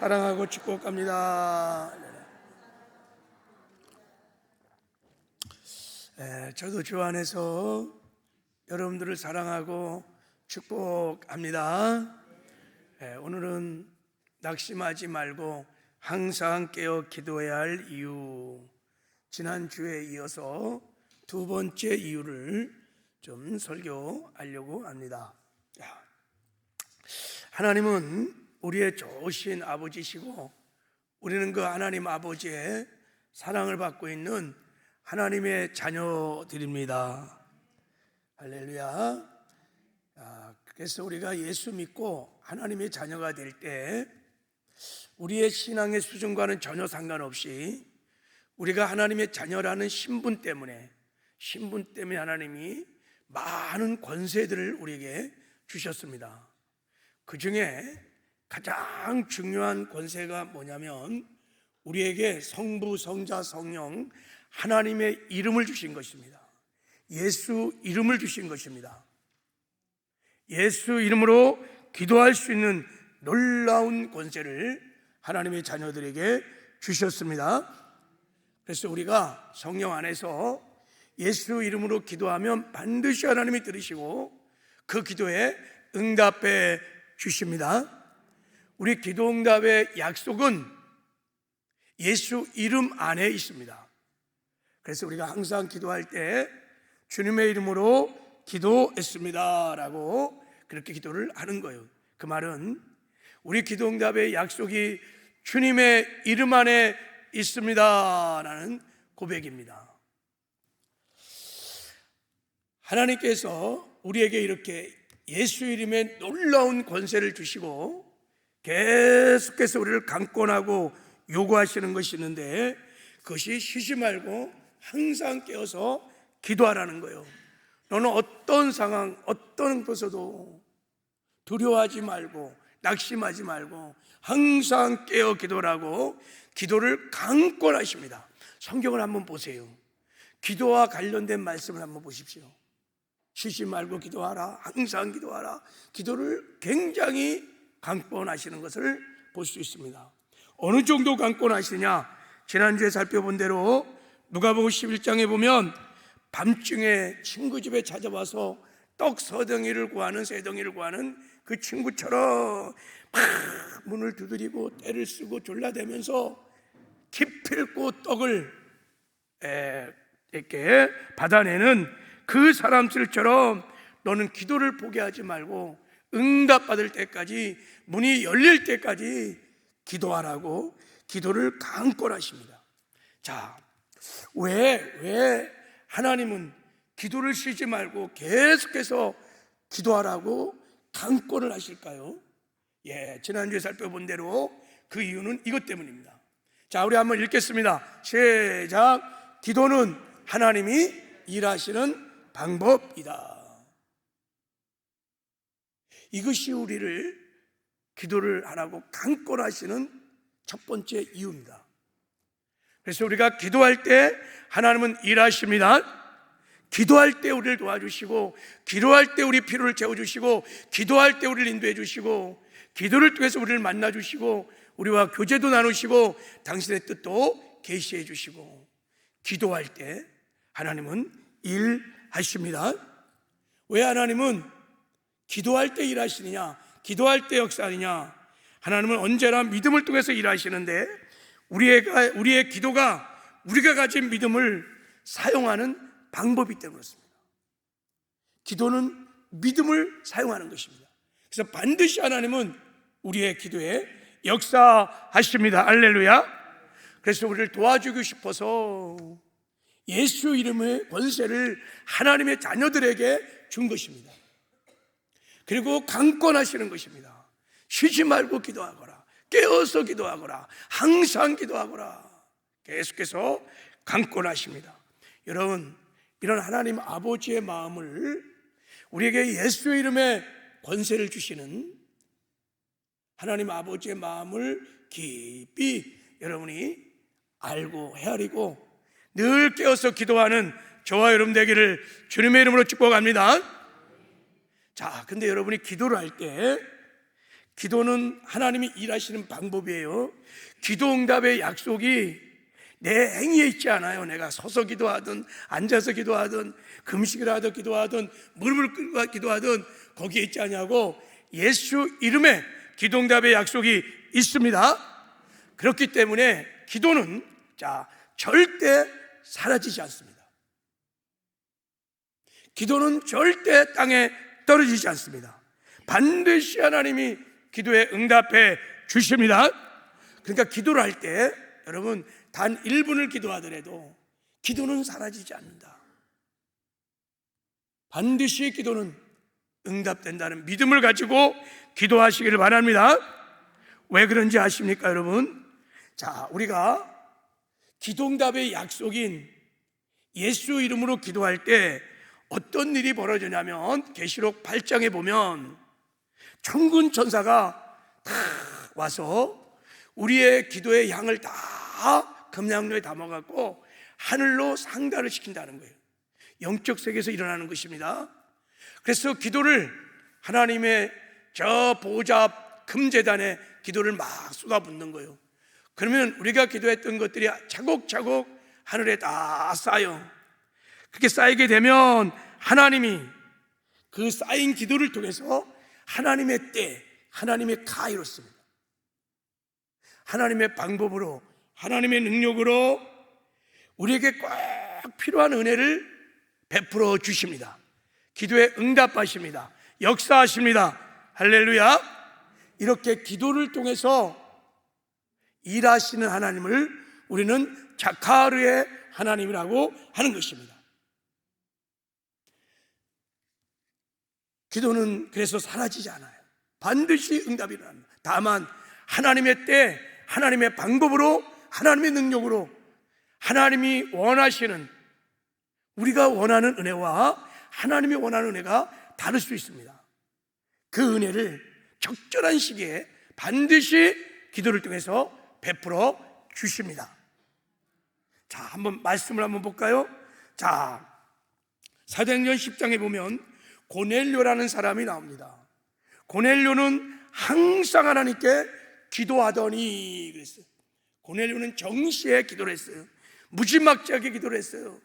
사랑하고 축복합니다. 저도 주 안에서 여러분들을 사랑하고 축복합니다. 오늘은 낙심하지 말고 항상 깨어 기도해야 할 이유, 지난주에 이어서 두 번째 이유를 좀 설교하려고 합니다. 하나님은 우리의 좋으신 아버지시고 우리는 그 하나님 아버지의 사랑을 받고 있는 하나님의 자녀들입니다. 할렐루야. 그래서 우리가 예수 믿고 하나님의 자녀가 될 때 우리의 신앙의 수준과는 전혀 상관없이 우리가 하나님의 자녀라는 신분 때문에 하나님이 많은 권세들을 우리에게 주셨습니다. 그 중에 가장 중요한 권세가 뭐냐면 우리에게 성부, 성자, 성령 하나님의 이름을 주신 것입니다. 예수 이름을 주신 것입니다. 예수 이름으로 기도할 수 있는 놀라운 권세를 하나님의 자녀들에게 주셨습니다. 그래서 우리가 성령 안에서 예수 이름으로 기도하면 반드시 하나님이 들으시고 그 기도에 응답해 주십니다. 우리 기도 응답의 약속은 예수 이름 안에 있습니다. 그래서 우리가 항상 기도할 때 주님의 이름으로 기도했습니다 라고 그렇게 기도를 하는 거예요. 그 말은 우리 기도 응답의 약속이 주님의 이름 안에 있습니다 라는 고백입니다. 하나님께서 우리에게 이렇게 예수 이름의 놀라운 권세를 주시고 계속해서 우리를 강권하고 요구하시는 것이 있는데 그것이 쉬지 말고 항상 깨어서 기도하라는 거예요. 너는 어떤 상황, 어떤 것에도 두려워하지 말고 낙심하지 말고 항상 깨어 기도라고 기도를 강권하십니다. 성경을 한번 보세요. 기도와 관련된 말씀을 한번 보십시오. 쉬지 말고 기도하라, 항상 기도하라. 기도를 굉장히 강권하시는 것을 볼 수 있습니다. 어느 정도 강권하시냐? 지난주에 살펴본 대로 누가복음 11장에 보면 밤중에 친구 집에 찾아와서 떡 서덩이를 구하는, 새덩이를 구하는 그 친구처럼 막 문을 두드리고 때를 쓰고 졸라대면서 기필코 떡을 이렇게 받아내는 그 사람들처럼 너는 기도를 포기하지 말고 응답받을 때까지, 문이 열릴 때까지 기도하라고 기도를 강권하십니다. 자, 왜 하나님은 기도를 쉬지 말고 계속해서 기도하라고 강권을 하실까요? 지난주에 살펴본 대로 그 이유는 이것 때문입니다. 자, 우리 한번 읽겠습니다. 시작. 기도는 하나님이 일하시는 방법이다. 이것이 우리를 기도를 하라고 강권하시는 첫 번째 이유입니다. 그래서 우리가 기도할 때 하나님은 일하십니다. 기도할 때 우리를 도와주시고, 기도할 때 우리 필요를 채워주시고, 기도할 때 우리를 인도해 주시고, 기도를 통해서 우리를 만나주시고, 우리와 교제도 나누시고, 당신의 뜻도 계시해 주시고, 기도할 때 하나님은 일하십니다. 왜 하나님은 기도할 때 일하시느냐? 기도할 때 역사하느냐? 하나님은 언제나 믿음을 통해서 일하시는데 우리의 기도가 우리가 가진 믿음을 사용하는 방법이 때문에 그렇습니다. 기도는 믿음을 사용하는 것입니다. 그래서 반드시 하나님은 우리의 기도에 역사하십니다. 할렐루야. 그래서 우리를 도와주고 싶어서 예수 이름의 권세를 하나님의 자녀들에게 준 것입니다. 그리고 강권하시는 것입니다. 쉬지 말고 기도하거라, 깨어서 기도하거라, 항상 기도하거라. 계속해서 강권하십니다. 여러분, 이런 하나님 아버지의 마음을, 우리에게 예수 이름의 권세를 주시는 하나님 아버지의 마음을 깊이 여러분이 알고 헤아리고 늘 깨어서 기도하는 저와 여러분 되기를 주님의 이름으로 축복합니다. 자, 근데 여러분이 기도를 할 때 기도는 하나님이 일하시는 방법이에요. 기도 응답의 약속이 내 행위에 있지 않아요. 내가 서서 기도하든 앉아서 기도하든 금식을 하든 기도하든 무릎을 꿇고 기도하든 거기에 있지 않냐고, 예수 이름에 기도 응답의 약속이 있습니다. 그렇기 때문에 기도는 절대 사라지지 않습니다. 기도는 절대 땅에 떨어지지 않습니다. 반드시 하나님이 기도에 응답해 주십니다. 그러니까 기도를 할 때 여러분 단 1분을 기도하더라도 기도는 사라지지 않는다. 반드시 기도는 응답된다는 믿음을 가지고 기도하시기를 바랍니다. 왜 그런지 아십니까, 여러분? 우리가 기도 응답의 약속인 예수 이름으로 기도할 때 어떤 일이 벌어지냐면, 계시록 8장에 보면 천군 천사가 다 와서 우리의 기도의 양을 다 금양로에 담아갖고 하늘로 상달을 시킨다는 거예요. 영적 세계에서 일어나는 것입니다. 그래서 기도를 하나님의 저 보좌 금제단에 기도를 막 쏟아붓는 거예요. 그러면 우리가 기도했던 것들이 차곡차곡 하늘에 다 쌓여, 그렇게 쌓이게 되면 하나님이 그 쌓인 기도를 통해서 하나님의 때, 하나님의 가이로습니다. 하나님의 방법으로, 하나님의 능력으로 우리에게 꼭 필요한 은혜를 베풀어 주십니다. 기도에 응답하십니다. 역사하십니다. 할렐루야. 이렇게 기도를 통해서 일하시는 하나님을 우리는 자카르의 하나님이라고 하는 것입니다. 기도는 그래서 사라지지 않아요. 반드시 응답이 일어납니다. 다만 하나님의 때, 하나님의 방법으로, 하나님의 능력으로 하나님이 원하시는, 우리가 원하는 은혜와 하나님이 원하는 은혜가 다를 수 있습니다. 그 은혜를 적절한 시기에 반드시 기도를 통해서 베풀어 주십니다. 한번 말씀을 한번 볼까요? 사도행전 10장에 보면 고넬료라는 사람이 나옵니다. 고넬료는 항상 하나님께 기도하더니 그랬어요. 고넬료는 정시에 기도를 했어요. 무지막지하게 기도를 했어요.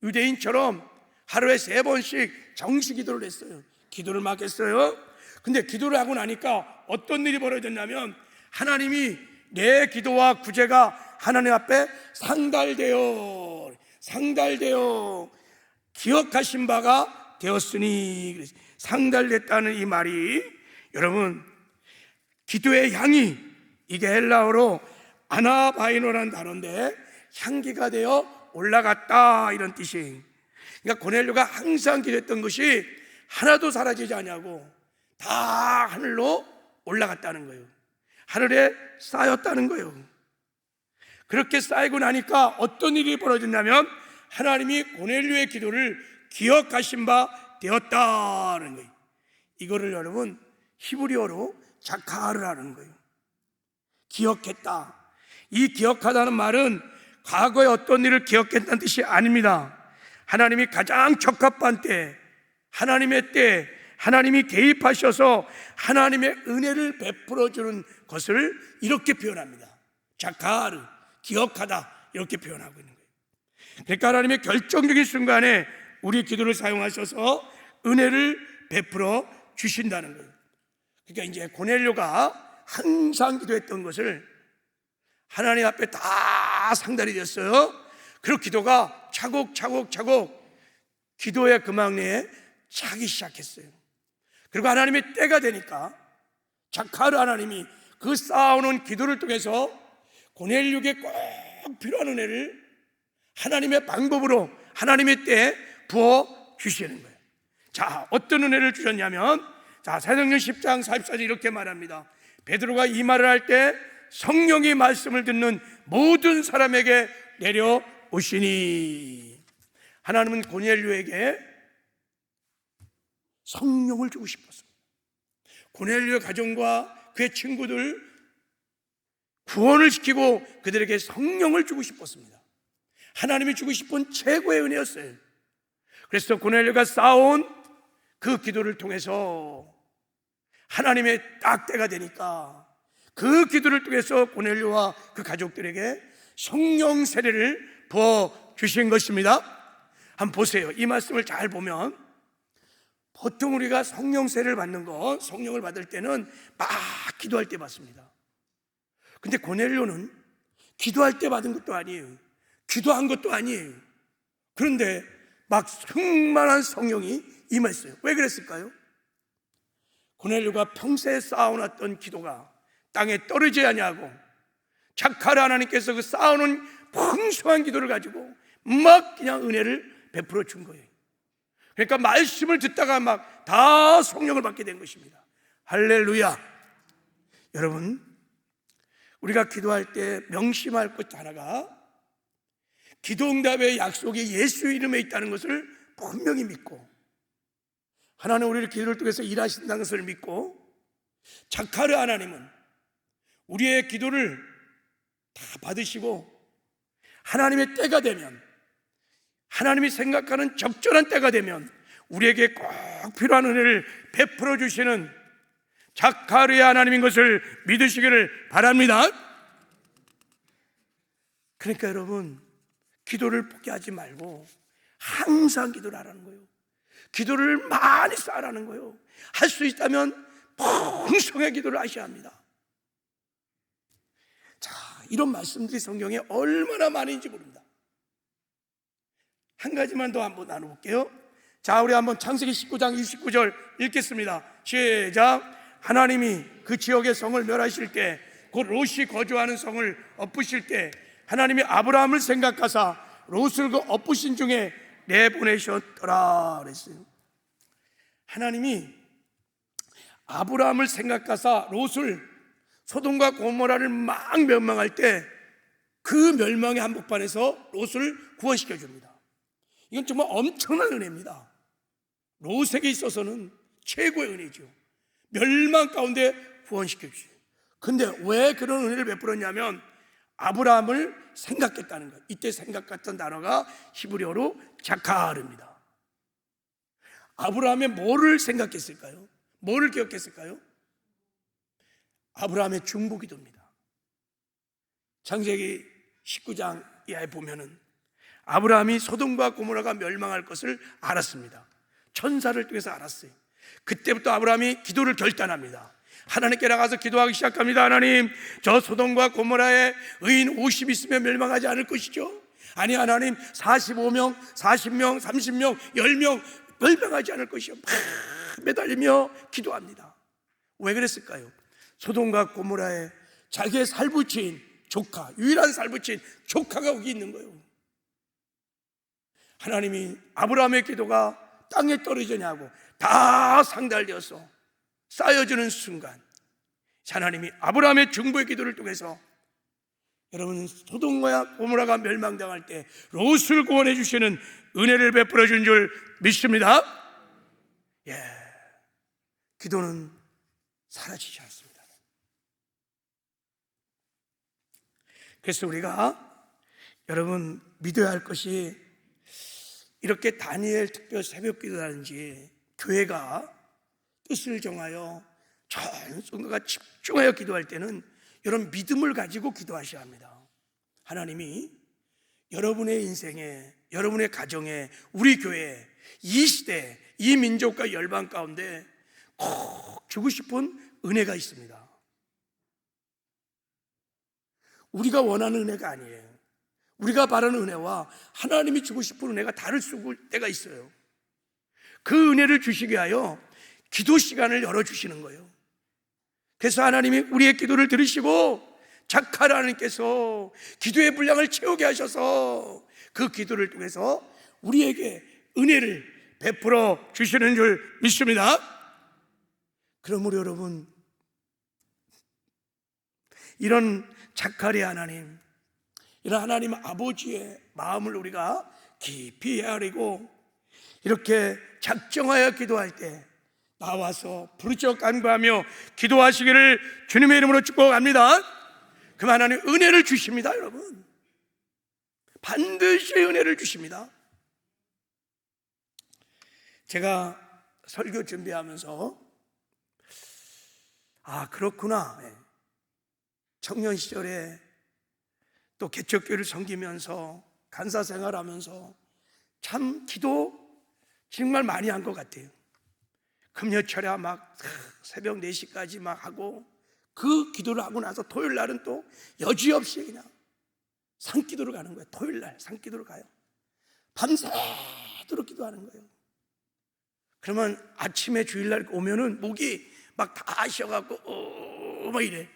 유대인처럼 하루에 3번씩 정시 기도를 했어요. 기도를 막 했어요. 근데 기도를 하고 나니까 어떤 일이 벌어졌냐면, 하나님이 내 기도와 구제가 하나님 앞에 상달되어 기억하신 바가 되었으니, 상달됐다는 이 말이, 여러분, 기도의 향이, 이게 헬라어로 아나바이노라는 단어인데 향기가 되어 올라갔다, 이런 뜻이에요. 그러니까 고넬료가 항상 기도했던 것이 하나도 사라지지 않냐고, 다 하늘로 올라갔다는 거예요. 하늘에 쌓였다는 거예요. 그렇게 쌓이고 나니까 어떤 일이 벌어졌냐면, 하나님이 고넬료의 기도를 기억하신 바 되었다는 거예요. 이거를 여러분 히브리어로 자카르라는 거예요. 기억했다. 이 기억하다는 말은 과거에 어떤 일을 기억했다는 뜻이 아닙니다. 하나님이 가장 적합한 때, 하나님의 때, 하나님이 개입하셔서 하나님의 은혜를 베풀어 주는 것을 이렇게 표현합니다. 자카르, 기억하다, 이렇게 표현하고 있는 거예요. 그러니까 하나님의 결정적인 순간에 우리 기도를 사용하셔서 은혜를 베풀어 주신다는 거예요. 그러니까 이제 고넬료가 항상 기도했던 것을 하나님 앞에 다 상달이 됐어요. 그리고 기도가 차곡차곡 기도의 금왕리에 차기 시작했어요. 그리고 하나님의 때가 되니까 자카르 하나님이 그 쌓아오는 기도를 통해서 고넬료에게 꼭 필요한 은혜를 하나님의 방법으로, 하나님의 때에 부어 주시는 거예요. 어떤 은혜를 주셨냐면, 사도행전 10장 44절 이렇게 말합니다. 베드로가 이 말을 할 때 성령이 말씀을 듣는 모든 사람에게 내려오시니, 하나님은 고넬료에게 성령을 주고 싶었습니다. 고넬료 가정과 그의 친구들 구원을 시키고 그들에게 성령을 주고 싶었습니다. 하나님이 주고 싶은 최고의 은혜였어요. 그래서 고넬료가 쌓아온 그 기도를 통해서 하나님의 딱 때가 되니까 그 기도를 통해서 고넬료와 그 가족들에게 성령 세례를 부어 주신 것입니다. 한번 보세요. 이 말씀을 잘 보면 보통 우리가 성령 세례를 받는 거, 성령을 받을 때는 막 기도할 때 받습니다. 근데 고넬료는 기도할 때 받은 것도 아니에요. 기도한 것도 아니에요. 그런데 막 충만한 성령이 임했어요. 왜 그랬을까요? 고넬료가 평소에 쌓아놨던 기도가 땅에 떨어지지 아니하고 자카르 하나님께서 그 쌓아놓은 풍성한 기도를 가지고 막 그냥 은혜를 베풀어 준 거예요. 그러니까 말씀을 듣다가 막 다 성령을 받게 된 것입니다. 할렐루야. 여러분, 우리가 기도할 때 명심할 것 하나가 기도 응답의 약속이 예수 이름에 있다는 것을 분명히 믿고, 하나님 우리를 기도를 통해서 일하신다는 것을 믿고, 자카르 하나님은 우리의 기도를 다 받으시고 하나님의 때가 되면, 하나님이 생각하는 적절한 때가 되면 우리에게 꼭 필요한 은혜를 베풀어 주시는 자카르의 하나님인 것을 믿으시기를 바랍니다. 그러니까 여러분, 기도를 포기하지 말고 항상 기도를 하라는 거예요. 기도를 많이 쌓으라는 거예요. 할 수 있다면 풍성의 기도를 하셔야 합니다. 자, 이런 말씀들이 성경에 얼마나 많은지 모릅니다. 한 가지만 더 한번 나눠볼게요. 자, 우리 한번 창세기 19장 29절 읽겠습니다. 시작. 하나님이 그 지역의 성을 멸하실 때, 곧 롯이 거주하는 성을 엎으실 때 하나님이 아브라함을 생각하사 롯을 그 엎으신 중에 내보내셨더라 그랬어요. 하나님이 아브라함을 생각하사 롯을, 소돔과 고모라를 막 멸망할 때 그 멸망의 한복판에서 롯을 구원시켜 줍니다. 이건 정말 엄청난 은혜입니다. 롯에게 있어서는 최고의 은혜죠. 멸망 가운데 구원시켜 주세요. 근데 왜 그런 은혜를 베풀었냐면 아브라함을 생각했다는 것. 이때 생각했던 단어가 히브리어로 자카르입니다. 아브라함의 뭐를 생각했을까요? 뭐를 기억했을까요? 아브라함의 중보기도입니다. 창세기 19장 이하에 보면은 아브라함이 소돔과 고모라가 멸망할 것을 알았습니다. 천사를 통해서 알았어요. 그때부터 아브라함이 기도를 결단합니다. 하나님께 나가서 기도하기 시작합니다. 하나님, 저 소돔과 고모라에 의인 50 있으면 멸망하지 않을 것이죠? 아니 하나님, 45명, 40명, 30명, 10명 멸망하지 않을 것이요. 막 매달리며 기도합니다. 왜 그랬을까요? 소돔과 고모라에 자기의 살부친 조카, 유일한 살부친 조카가 거기 있는 거예요. 하나님이 아브라함의 기도가 땅에 떨어지냐고 다 상달되어서 쌓여지는 순간, 하나님이 아브라함의 중보의 기도를 통해서 여러분, 소돔과 고모라가 멸망당할 때 롯을 구원해 주시는 은혜를 베풀어 준 줄 믿습니다. 예, 기도는 사라지지 않습니다. 그래서 우리가 여러분 믿어야 할 것이, 이렇게 다니엘 특별 새벽 기도라든지 교회가 뜻을 정하여 전 성도가 집중하여 기도할 때는 이런 믿음을 가지고 기도하셔야 합니다. 하나님이 여러분의 인생에, 여러분의 가정에, 우리 교회에, 이 시대, 이 민족과 열방 가운데 꼭 주고 싶은 은혜가 있습니다. 우리가 원하는 은혜가 아니에요. 우리가 바라는 은혜와 하나님이 주고 싶은 은혜가 다를 때가 있어요. 그 은혜를 주시기 위하여 기도 시간을 열어주시는 거예요. 그래서 하나님이 우리의 기도를 들으시고 자카르 하나님께서 기도의 분량을 채우게 하셔서 그 기도를 통해서 우리에게 은혜를 베풀어 주시는 줄 믿습니다. 그러므로 여러분, 이런 자카르 하나님, 이런 하나님 아버지의 마음을 우리가 깊이 헤아리고 이렇게 작정하여 기도할 때 나와서 부르짖어 간구하며 기도하시기를 주님의 이름으로 축복합니다. 그럼 하나님 은혜를 주십니다. 여러분, 반드시 은혜를 주십니다. 제가 설교 준비하면서 아, 그렇구나. 청년 시절에 또 개척교회를 섬기면서 간사 생활하면서 참 기도 정말 많이 한 것 같아요. 금요철야 막 새벽 4시까지 막 하고, 그 기도를 하고 나서 토요일 날은 또 여지없이 그냥 산기도를 가는 거예요. 토요일 날 산기도를 가요. 밤새도록 기도하는 거예요. 그러면 아침에 주일날 오면은 목이 막 다 쉬어갖고 막 이래.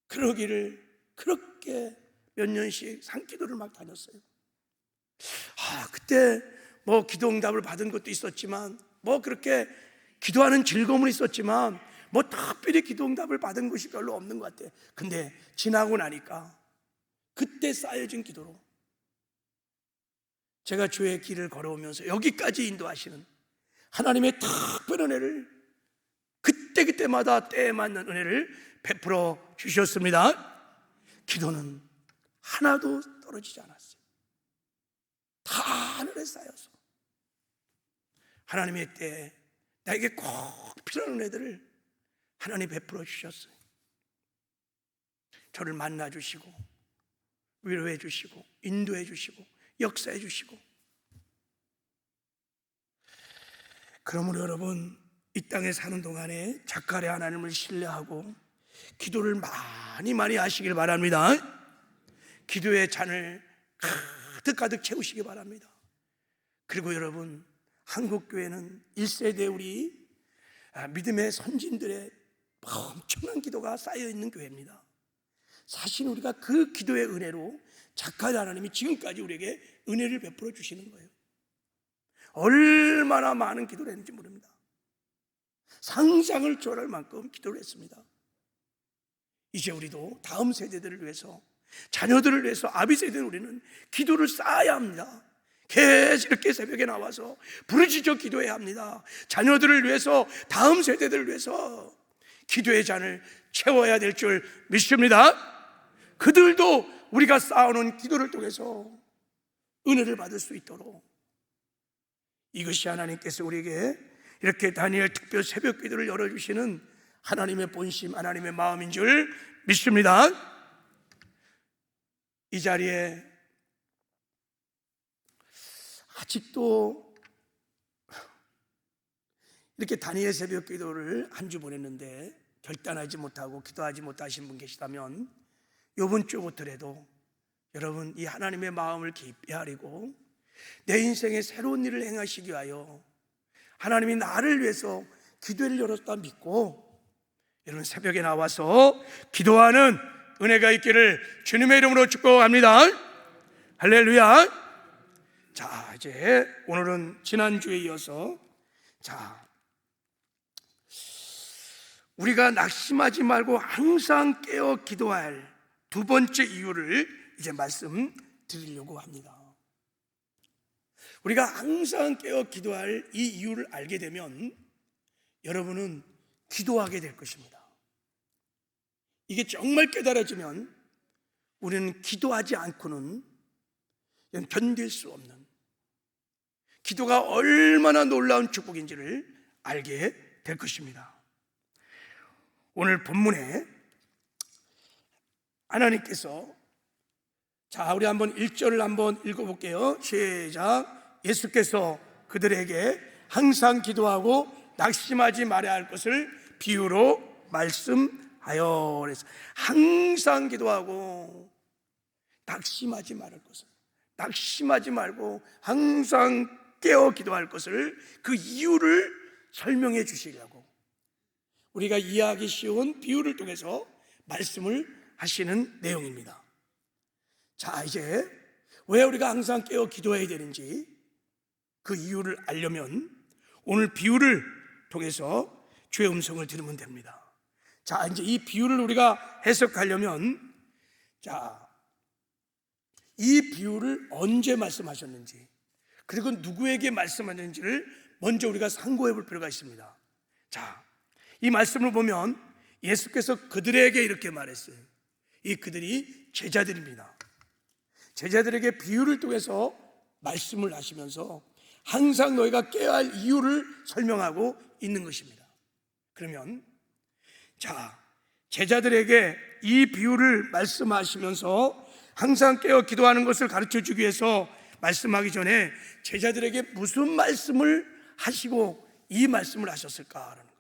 그러기를 그렇게 몇 년씩 산기도를 막 다녔어요. 그때 뭐 기도 응답을 받은 것도 있었지만, 뭐 그렇게 기도하는 즐거움은 있었지만, 뭐 특별히 기도 응답을 받은 것이 별로 없는 것 같아요. 근데 지나고 나니까 그때 쌓여진 기도로 제가 주의 길을 걸어오면서 여기까지 인도하시는 하나님의 특별한 은혜를 그때그때마다 때에 맞는 은혜를 베풀어 주셨습니다. 기도는 하나도 떨어지지 않았어요. 다 하늘에 쌓여서 하나님의 때에 나에게 꼭 필요한 은혜들을 하나님 베풀어 주셨어요. 저를 만나 주시고 위로해 주시고 인도해 주시고 역사해 주시고. 그러므로 여러분, 이 땅에 사는 동안에 자칼의 하나님을 신뢰하고 기도를 많이 하시길 바랍니다. 기도의 잔을 가득 채우시기 바랍니다. 그리고 여러분, 한국교회는 1세대 우리 믿음의 선진들의 엄청난 기도가 쌓여있는 교회입니다. 사실 우리가 그 기도의 은혜로 자칼의 하나님이 지금까지 우리에게 은혜를 베풀어 주시는 거예요. 얼마나 많은 기도를 했는지 모릅니다. 상상을 초월할 만큼 기도를 했습니다. 이제 우리도 다음 세대들을 위해서, 자녀들을 위해서, 아비 세대는 우리는 기도를 쌓아야 합니다. 계속 이렇게 새벽에 나와서 부르짖어 기도해야 합니다. 자녀들을 위해서, 다음 세대들을 위해서 기도의 잔을 채워야 될 줄 믿습니다. 그들도 우리가 쌓아놓은 기도를 통해서 은혜를 받을 수 있도록, 이것이 하나님께서 우리에게 이렇게 다니엘 특별 새벽 기도를 열어주시는 하나님의 본심, 하나님의 마음인 줄 믿습니다. 이 자리에 아직도 이렇게 다니엘 새벽 기도를 한 주 보냈는데 결단하지 못하고 기도하지 못하신 분 계시다면, 이번 주부터라도 여러분 이 하나님의 마음을 깊이 아리고 내 인생에 새로운 일을 행하시기 위하여 하나님이 나를 위해서 기도를 열었다 믿고, 여러분 새벽에 나와서 기도하는 은혜가 있기를 주님의 이름으로 축복합니다. 할렐루야. 자, 이제 오늘은 지난주에 이어서, 자, 우리가 낙심하지 말고 항상 깨어 기도할 두 번째 이유를 이제 말씀드리려고 합니다. 우리가 항상 깨어 기도할 이 이유를 알게 되면 여러분은 기도하게 될 것입니다. 이게 정말 깨달아지면 우리는 기도하지 않고는 견딜 수 없는, 기도가 얼마나 놀라운 축복인지를 알게 될 것입니다. 오늘 본문에 하나님께서, 자, 우리 한번 1절을 한번 읽어볼게요. 시작. 예수께서 그들에게 항상 기도하고 낙심하지 말아야 할 것을 비유로 말씀하여. 그래서 항상 기도하고 낙심하지 말을 것을, 낙심하지 말고 항상 깨어 기도할 것을, 그 이유를 설명해 주시려고 우리가 이해하기 쉬운 비유를 통해서 말씀을 하시는 내용입니다. 자, 이제 왜 우리가 항상 깨어 기도해야 되는지 그 이유를 알려면 오늘 비유를 통해서 주의 음성을 들으면 됩니다. 자, 이제 이 비유를 우리가 해석하려면, 자, 이 비유를 언제 말씀하셨는지, 그리고 누구에게 말씀하셨는지를 먼저 우리가 상고해 볼 필요가 있습니다. 자, 이 말씀을 보면 예수께서 그들에게 이렇게 말했어요. 이 그들이 제자들입니다. 제자들에게 비유를 통해서 말씀을 하시면서 항상 너희가 깨어야 할 이유를 설명하고 있는 것입니다. 그러면 자, 제자들에게 이 비유를 말씀하시면서 항상 깨어 기도하는 것을 가르쳐 주기 위해서 말씀하기 전에 제자들에게 무슨 말씀을 하시고 이 말씀을 하셨을까라는 거예요.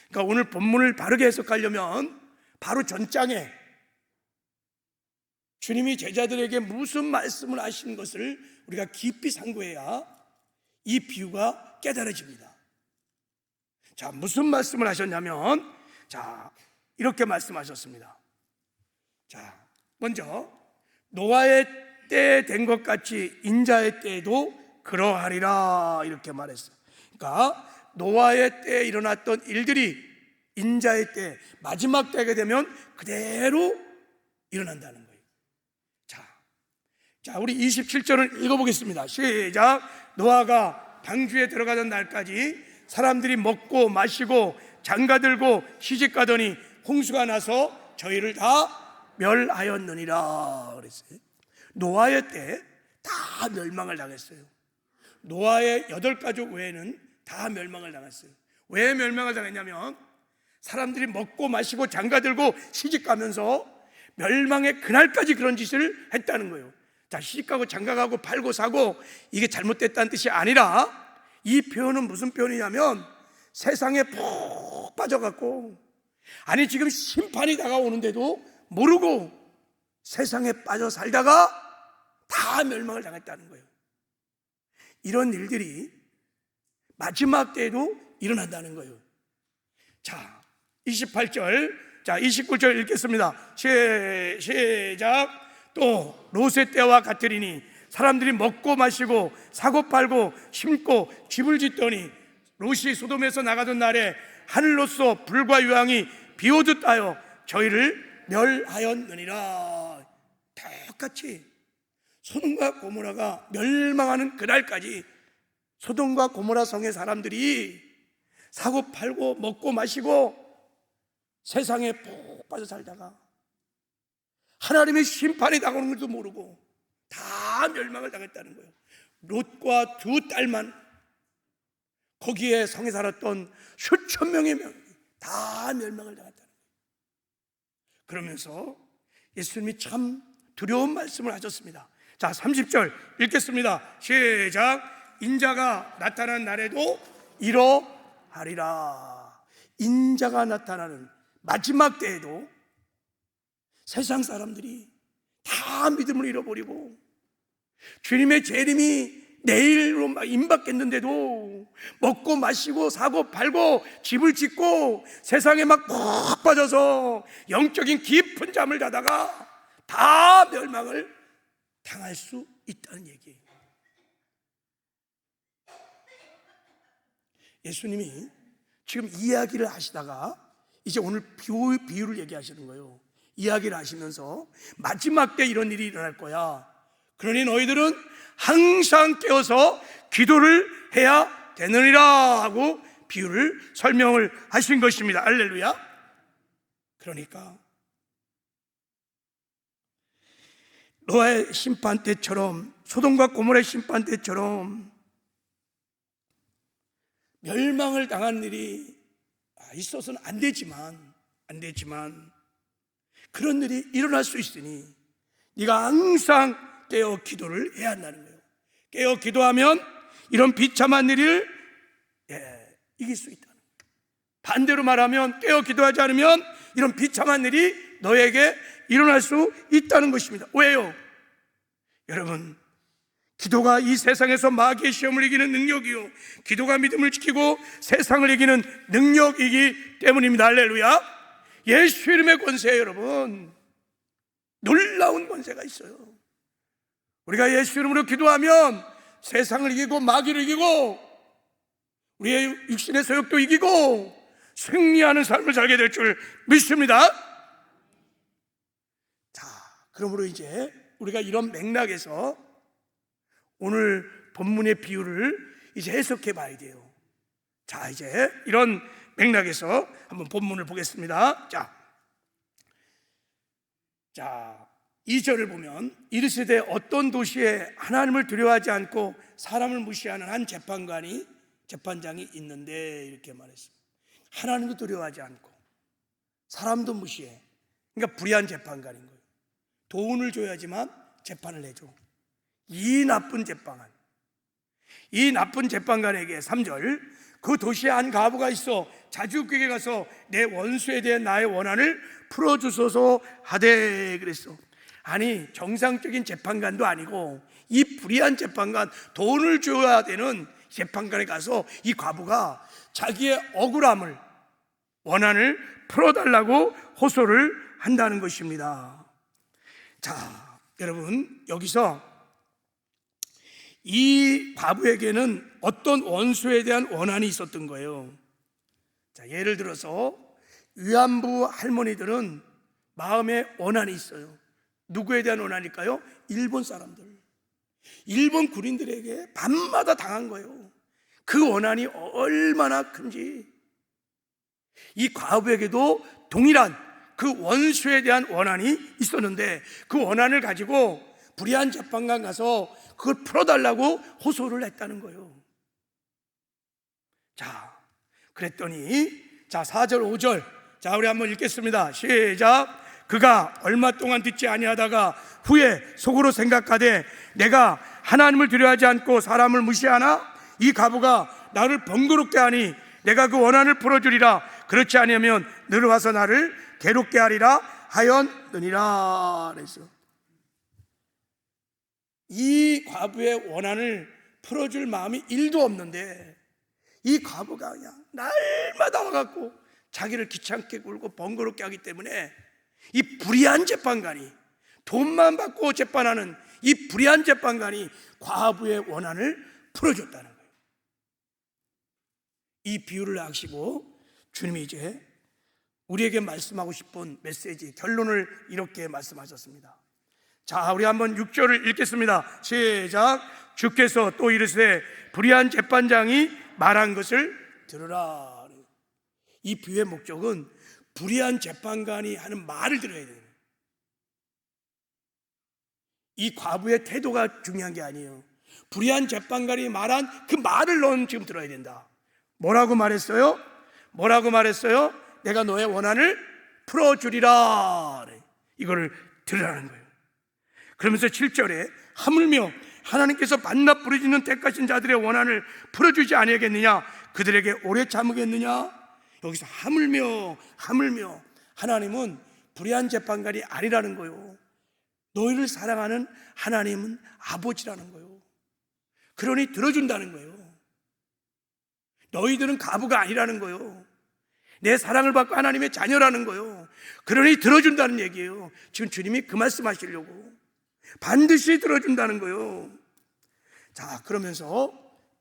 그러니까 오늘 본문을 바르게 해석하려면 바로 전장에 주님이 제자들에게 무슨 말씀을 하시는 것을 우리가 깊이 상고해야 이 비유가 깨달아집니다. 자, 무슨 말씀을 하셨냐면, 자, 이렇게 말씀하셨습니다. 자, 먼저 노아의 때 된 것 같이 인자의 때에도 그러하리라 이렇게 말했어요. 그러니까 노아의 때에 일어났던 일들이 인자의 때, 마지막 때가 되면 그대로 일어난다는 거예요. 자, 우리 27절을 읽어보겠습니다. 시작. 노아가 방주에 들어가던 날까지 사람들이 먹고 마시고 장가들고 시집가더니 홍수가 나서 저희를 다 멸하였느니라 그랬어요. 노아의 때 다 멸망을 당했어요. 노아의 8가족 외에는 다 멸망을 당했어요. 왜 멸망을 당했냐면 사람들이 먹고 마시고 장가들고 시집가면서 멸망의 그날까지 그런 짓을 했다는 거예요. 자, 시집가고 장가가고 팔고 사고 이게 잘못됐다는 뜻이 아니라 이 표현은 무슨 표현이냐면 세상에 푹 빠져갖고, 아니 지금 심판이 다가오는데도 모르고 세상에 빠져 살다가 다 멸망을 당했다는 거예요. 이런 일들이 마지막 때에도 일어난다는 거예요. 자, 28절, 자 29절 읽겠습니다. 시작. 또 롯의 때와 같으리니 사람들이 먹고 마시고 사고 팔고 심고 집을 짓더니 롯이 소돔에서 나가던 날에 하늘로서 불과 유황이 비오듯 하여 저희를 멸하였느니라. 똑같이 소돔과 고모라가 멸망하는 그날까지 소돔과 고모라 성의 사람들이 사고 팔고 먹고 마시고 세상에 푹 빠져 살다가 하나님의 심판이 다가오는 것도 모르고 다 멸망을 당했다는 거예요. 롯과 2딸만, 거기에 성에 살았던 수천 명의 명이 다 멸망을 당했다는 거예요. 그러면서 예수님이 참 두려운 말씀을 하셨습니다. 자, 30절 읽겠습니다. 시작. 인자가 나타난 날에도 이러하리라. 인자가 나타나는 마지막 때에도 세상 사람들이 다 믿음을 잃어버리고 주님의 재림이 내일로 막 임박했는데도 먹고 마시고 사고 팔고 집을 짓고 세상에 막 푹 빠져서 영적인 깊은 잠을 자다가 다 멸망을 당할 수 있다는 얘기예요. 예수님이 지금 이야기를 하시다가 이제 오늘 비유를 얘기하시는 거예요. 이야기를 하시면서 마지막 때 이런 일이 일어날 거야. 그러니 너희들은 항상 깨어서 기도를 해야 되느니라 하고 비유를 설명을 하신 것입니다. 할렐루야. 그러니까 노아의 심판 때처럼, 소돔과 고모라의 심판 때처럼 멸망을 당한 일이 있어서는 안 되지만 그런 일이 일어날 수 있으니 네가 항상 깨어 기도를 해야 한다는 거예요. 깨어 기도하면 이런 비참한 일을 이길 수 있다는 거예요. 반대로 말하면 깨어 기도하지 않으면 이런 비참한 일이 너에게 일어날 수 있다는 것입니다. 왜요? 여러분, 기도가 이 세상에서 마귀의 시험을 이기는 능력이요, 기도가 믿음을 지키고 세상을 이기는 능력이기 때문입니다. 할렐루야. 예수 이름의 권세에 여러분 놀라운 권세가 있어요. 우리가 예수 이름으로 기도하면 세상을 이기고 마귀를 이기고 우리의 육신의 소욕도 이기고 승리하는 삶을 살게 될 줄 믿습니다. 자, 그러므로 이제 우리가 이런 맥락에서 오늘 본문의 비유를 이제 해석해 봐야 돼요. 자, 이제 이런 맥락에서 한번 본문을 보겠습니다. 자, 2절을 보면 이르시되 어떤 도시에 하나님을 두려워하지 않고 사람을 무시하는 한 재판장이 있는데, 이렇게 말했습니다. 하나님도 두려워하지 않고 사람도 무시해. 그러니까 불의한 재판관인 거예요. 돈을 줘야지만 재판을 해줘. 이 나쁜 재판관. 이 나쁜 재판관에게 3절, 그 도시에 한 과부가 있어 자주국에게 가서 내 원수에 대한 나의 원한을 풀어주소서 하되 그랬어. 아니, 정상적인 재판관도 아니고 이 불의한 재판관, 돈을 줘야 되는 재판관에 가서 이 과부가 자기의 억울함을, 원한을 풀어달라고 호소를 한다는 것입니다. 자, 여러분, 여기서 이 과부에게는 어떤 원수에 대한 원한이 있었던 거예요. 자, 예를 들어서 위안부 할머니들은 마음에 원한이 있어요. 누구에 대한 원한일까요? 일본 사람들, 일본 군인들에게 밤마다 당한 거예요. 그 원한이 얼마나 큰지. 이 과부에게도 동일한 그 원수에 대한 원한이 있었는데 그 원한을 가지고 불의한 재판관 가서 그걸 풀어달라고 호소를 했다는 거예요. 자, 그랬더니 4절 5절, 자, 우리 한번 읽겠습니다. 시작. 그가 얼마 동안 듣지 아니하다가 후에 속으로 생각하되 내가 하나님을 두려워하지 않고 사람을 무시하나? 이 과부가 나를 번거롭게 하니 내가 그 원한을 풀어주리라. 그렇지 않으면 너를 와서 나를 괴롭게 하리라 하였느니라. 그래서 이 과부의 원한을 풀어줄 마음이 1도 없는데 이 과부가 그냥 날마다 와갖고 자기를 귀찮게 굴고 번거롭게 하기 때문에 이 불의한 재판관이, 돈만 받고 재판하는 이 불의한 재판관이 과부의 원한을 풀어줬다는 거예요. 이 비유를 하시고 주님이 이제 우리에게 말씀하고 싶은 메시지, 결론을 이렇게 말씀하셨습니다. 자, 우리 한번 6절을 읽겠습니다. 시작. 주께서 또 이르시되 불의한 재판장이 말한 것을 들으라. 이 비유의 목적은 불의한 재판관이 하는 말을 들어야 돼요. 이 과부의 태도가 중요한 게 아니에요. 불의한 재판관이 말한 그 말을 넌 지금 들어야 된다. 뭐라고 말했어요? 뭐라고 말했어요? 내가 너의 원한을 풀어주리라. 이거를 들으라는 거예요. 그러면서 7절에 하물며 하나님께서 반납 부르짖는 택하신 자들의 원한을 풀어주지 아니하겠느냐? 그들에게 오래 참으겠느냐? 여기서 하물며 하나님은 불의한 재판관이 아니라는 거예요. 너희를 사랑하는 하나님은 아버지라는 거예요. 그러니 들어준다는 거예요. 너희들은 과부가 아니라는 거예요. 내 사랑을 받고 하나님의 자녀라는 거예요. 그러니 들어준다는 얘기예요. 지금 주님이 그 말씀 하시려고 반드시 들어준다는 거예요. 자, 그러면서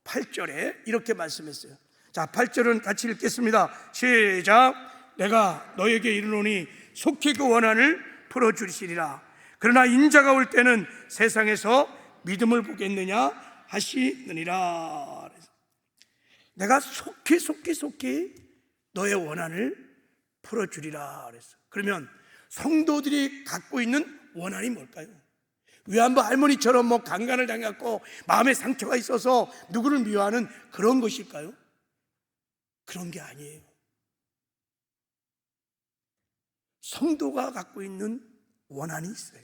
8절에 이렇게 말씀했어요. 자, 8절은 같이 읽겠습니다. 시작. 내가 너에게 이르노니 속히 그 원한을 풀어주시리라. 그러나 인자가 올 때는 세상에서 믿음을 보겠느냐 하시느니라. 내가 속히 너의 원한을 풀어주리라 그랬어. 그러면 성도들이 갖고 있는 원한이 뭘까요? 위안부 할머니처럼 강간을 당했고 마음에 상처가 있어서 누구를 미워하는 그런 것일까요? 그런 게 아니에요. 성도가 갖고 있는 원한이 있어요.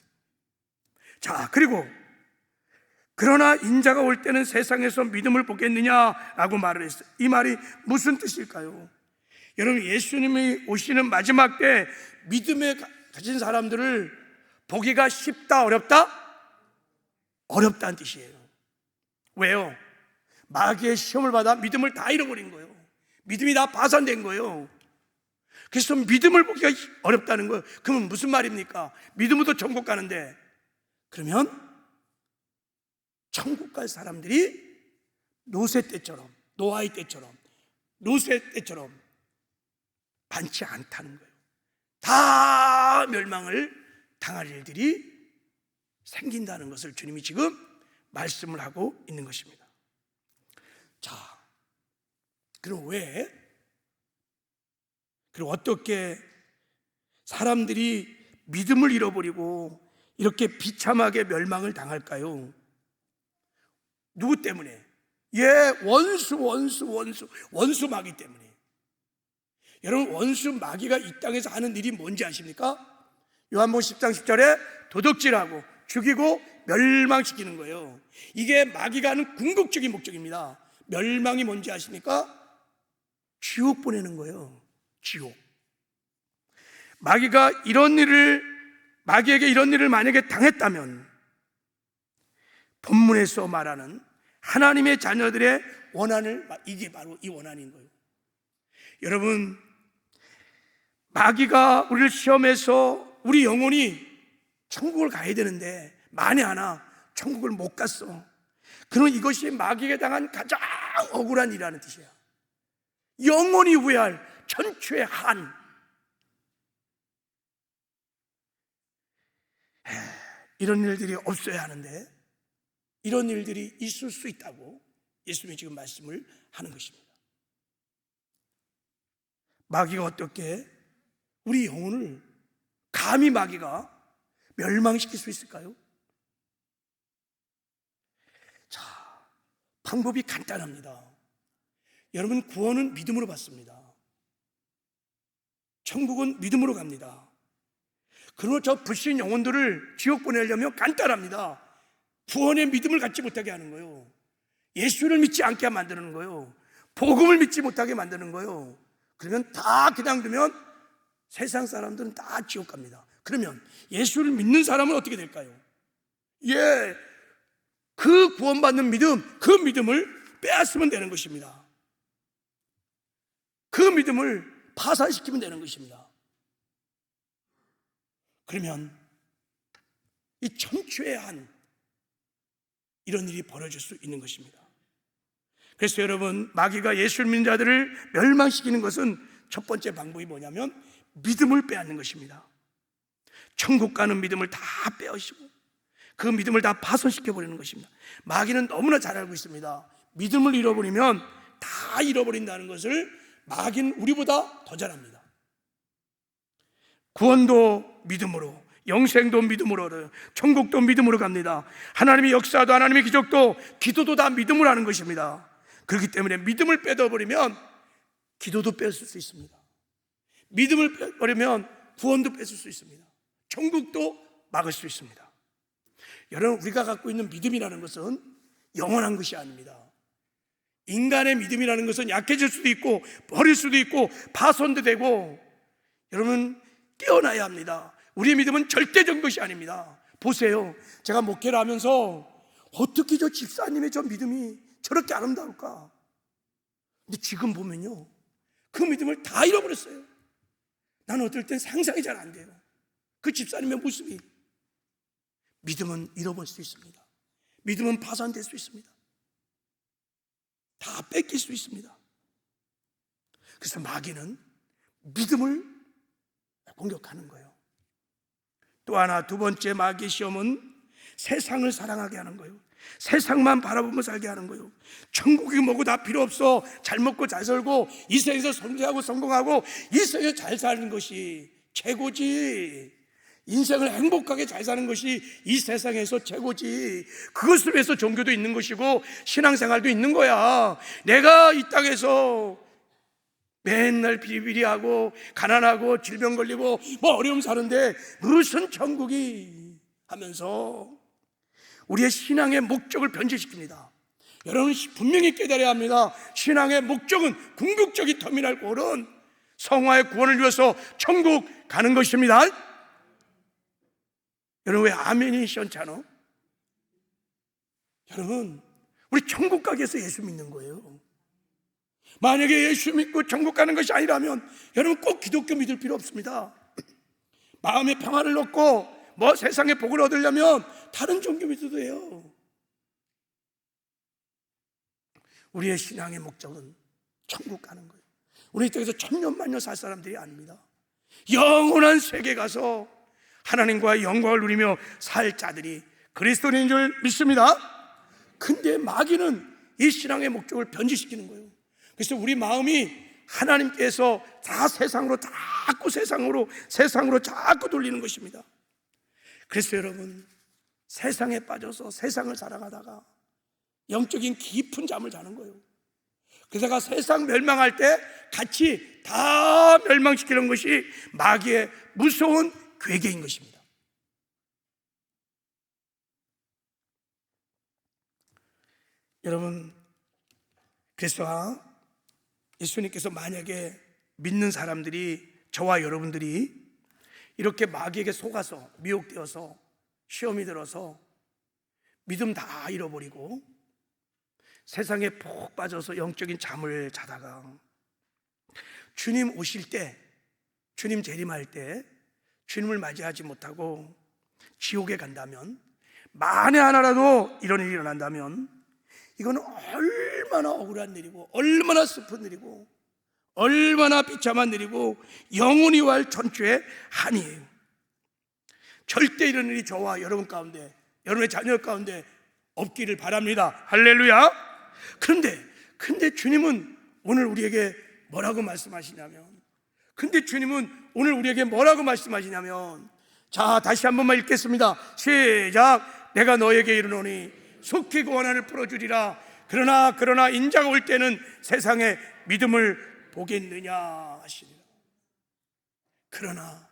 자, 그리고 그러나 인자가 올 때는 세상에서 믿음을 보겠느냐라고 말을 했어요. 이 말이 무슨 뜻일까요? 여러분, 예수님이 오시는 마지막 때 믿음에 가진 사람들을 보기가 쉽다, 어렵다? 어렵다는 뜻이에요. 왜요? 마귀의 시험을 받아 믿음을 다 잃어버린 거예요. 믿음이 다 파산된 거예요. 그래서 믿음을 보기가 어렵다는 거예요. 그러면 무슨 말입니까? 믿음으로 천국 가는데, 그러면 천국 갈 사람들이 노세 때처럼, 노아의 때처럼, 노세 때처럼 많지 않다는 거예요. 다 멸망을 당할 일들이 생긴다는 것을 주님이 지금 말씀을 하고 있는 것입니다. 자, 그럼 왜? 그리고 어떻게 사람들이 믿음을 잃어버리고 이렇게 비참하게 멸망을 당할까요? 누구 때문에? 원수 마귀 때문에. 여러분, 원수 마귀가 이 땅에서 하는 일이 뭔지 아십니까? 요한복음 10장 10절에 도둑질하고 죽이고 멸망시키는 거예요. 이게 마귀가 하는 궁극적인 목적입니다. 멸망이 뭔지 아십니까? 지옥 보내는 거예요. 지옥. 마귀에게 이런 일을 만약에 당했다면 본문에서 말하는 하나님의 자녀들의 원한을, 이게 바로 이 원한인 거예요. 여러분, 마귀가 우리를 시험해서 우리 영혼이 천국을 가야 되는데 만에 하나 천국을 못 갔어. 그러면 이것이 마귀에게 당한 가장 억울한 일이라는 뜻이야. 영원히 후회할 천추의 한. 이런 일들이 없어야 하는데 이런 일들이 있을 수 있다고 예수님이 지금 말씀을 하는 것입니다. 마귀가 어떻게 우리 영혼을 감히 마귀가 멸망시킬 수 있을까요? 자, 방법이 간단합니다. 여러분, 구원은 믿음으로 받습니다. 천국은 믿음으로 갑니다. 그러나 저 불신 영혼들을 지옥 보내려면 간단합니다. 구원의 믿음을 갖지 못하게 하는 거예요. 예수를 믿지 않게 만드는 거예요. 복음을 믿지 못하게 만드는 거예요. 그러면 다 그냥 두면 세상 사람들은 다 지옥 갑니다. 그러면 예수를 믿는 사람은 어떻게 될까요? 그 구원받는 믿음, 그 믿음을 빼앗으면 되는 것입니다. 그 믿음을 파산시키면 되는 것입니다. 그러면 이 천추의 한 이런 일이 벌어질 수 있는 것입니다. 그래서 여러분, 마귀가 예수를 믿는 자들을 멸망시키는 것은 첫 번째 방법이 뭐냐면 믿음을 빼앗는 것입니다. 천국 가는 믿음을 다 빼앗으시고 그 믿음을 다 파손시켜버리는 것입니다. 마귀는 너무나 잘 알고 있습니다. 믿음을 잃어버리면 다 잃어버린다는 것을 마귀는 우리보다 더 잘 압니다. 구원도 믿음으로, 영생도 믿음으로 얻어요. 천국도 믿음으로 갑니다. 하나님의 역사도 하나님의 기적도 기도도 다 믿음으로 하는 것입니다. 그렇기 때문에 믿음을 빼버리면 기도도 뺏을 수 있습니다. 믿음을 빼버리면 구원도 뺏을 수 있습니다. 천국도 막을 수 있습니다. 여러분, 우리가 갖고 있는 믿음이라는 것은 영원한 것이 아닙니다. 인간의 믿음이라는 것은 약해질 수도 있고 버릴 수도 있고 파손도 되고, 여러분 깨어나야 합니다. 우리의 믿음은 절대적인 것이 아닙니다. 보세요, 제가 목회를 하면서 어떻게 저 집사님의 저 믿음이 저렇게 아름다울까? 근데 지금 보면요, 그 믿음을 다 잃어버렸어요. 나는 어떨 땐 상상이 잘 안 돼요. 그 집사님의 모습이. 믿음은 잃어버릴 수 있습니다. 믿음은 파산될 수 있습니다. 다 뺏길 수 있습니다. 그래서 마귀는 믿음을 공격하는 거예요. 또 하나, 두 번째 마귀의 시험은 세상을 사랑하게 하는 거예요. 세상만 바라보며 살게 하는 거예요. 천국이 뭐고 다 필요 없어. 잘 먹고 잘 살고 이 세상에서 성공하고 성공하고 이 세상에서 잘 사는 것이 최고지. 인생을 행복하게 잘 사는 것이 이 세상에서 최고지. 그것을 위해서 종교도 있는 것이고 신앙생활도 있는 거야. 내가 이 땅에서 맨날 비리비리하고 가난하고 질병 걸리고 뭐 어려움 사는데 무슨 천국이 하면서 우리의 신앙의 목적을 변질시킵니다. 여러분, 분명히 깨달아야 합니다. 신앙의 목적은 궁극적인 터미널 골은 성화의 구원을 위해서 천국 가는 것입니다. 여러분, 왜 아멘이 시원찮어? 여러분, 우리 천국 가기 위해서 예수 믿는 거예요. 만약에 예수 믿고 천국 가는 것이 아니라면 여러분 꼭 기독교 믿을 필요 없습니다. 마음의 평화를 얻고 뭐 세상의 복을 얻으려면 다른 종교 믿어도 돼요. 우리의 신앙의 목적은 천국 가는 거예요. 우리 이 땅에서 천년만년 살 사람들이 아닙니다. 영원한 세계 가서 하나님과 영광을 누리며 살 자들이 그리스도인인 줄 믿습니다. 근데 마귀는 이 신앙의 목적을 변질시키는 거예요. 그래서 우리 마음이 하나님께서 다 세상으로 자꾸 돌리는 것입니다. 그래서 여러분, 세상에 빠져서 세상을 사랑하다가 영적인 깊은 잠을 자는 거예요. 그래서 세상 멸망할 때 같이 다 멸망시키는 것이 마귀의 무서운 괴계인 것입니다. 여러분, 그래서 예수님께서 만약에 믿는 사람들이, 저와 여러분들이 이렇게 마귀에게 속아서 미혹되어서 시험이 들어서 믿음 다 잃어버리고 세상에 푹 빠져서 영적인 잠을 자다가 주님 오실 때, 주님 재림할 때 주님을 맞이하지 못하고 지옥에 간다면, 만에 하나라도 이런 일이 일어난다면 이거는 얼마나 억울한 일이고 얼마나 슬픈 일이고 얼마나 비참한 일이고 영원히 왈 천추의 한이에요. 절대 이런 일이 저와 여러분 가운데, 여러분의 자녀 가운데 없기를 바랍니다. 할렐루야. 그런데 주님은 오늘 우리에게 뭐라고 말씀하시냐면, 자, 다시 한 번만 읽겠습니다. 시작. 내가 너에게 이르노니 속히 고난을 풀어주리라. 그러나 인자가 올 때는 세상에 믿음을 보겠느냐 하시니라. 그러나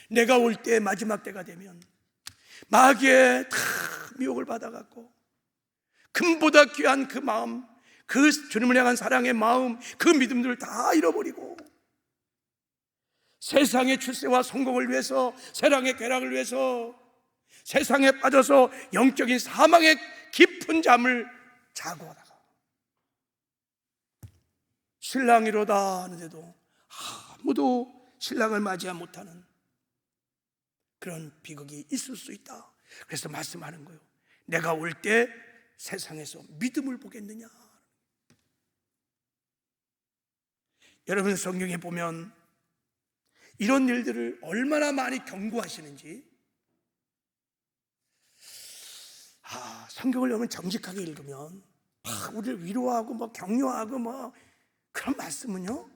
내가 올 때, 마지막 때가 되면 마귀의 다 미혹을 받아갖고 금보다 귀한 그 마음, 그 주님을 향한 사랑의 마음, 그 믿음들을 다 잃어버리고 세상의 출세와 성공을 위해서, 세상의 쾌락을 위해서 세상에 빠져서 영적인 사망의 깊은 잠을 자고 하다가 신랑이로다 하는데도 아무도 신랑을 맞이하지 못하는 그런 비극이 있을 수 있다. 그래서 말씀하는 거예요. 내가 올 때 세상에서 믿음을 보겠느냐. 여러분, 성경에 보면 이런 일들을 얼마나 많이 경고하시는지, 성경을 여러분 정직하게 읽으면 우리를 위로하고 격려하고 그런 말씀은요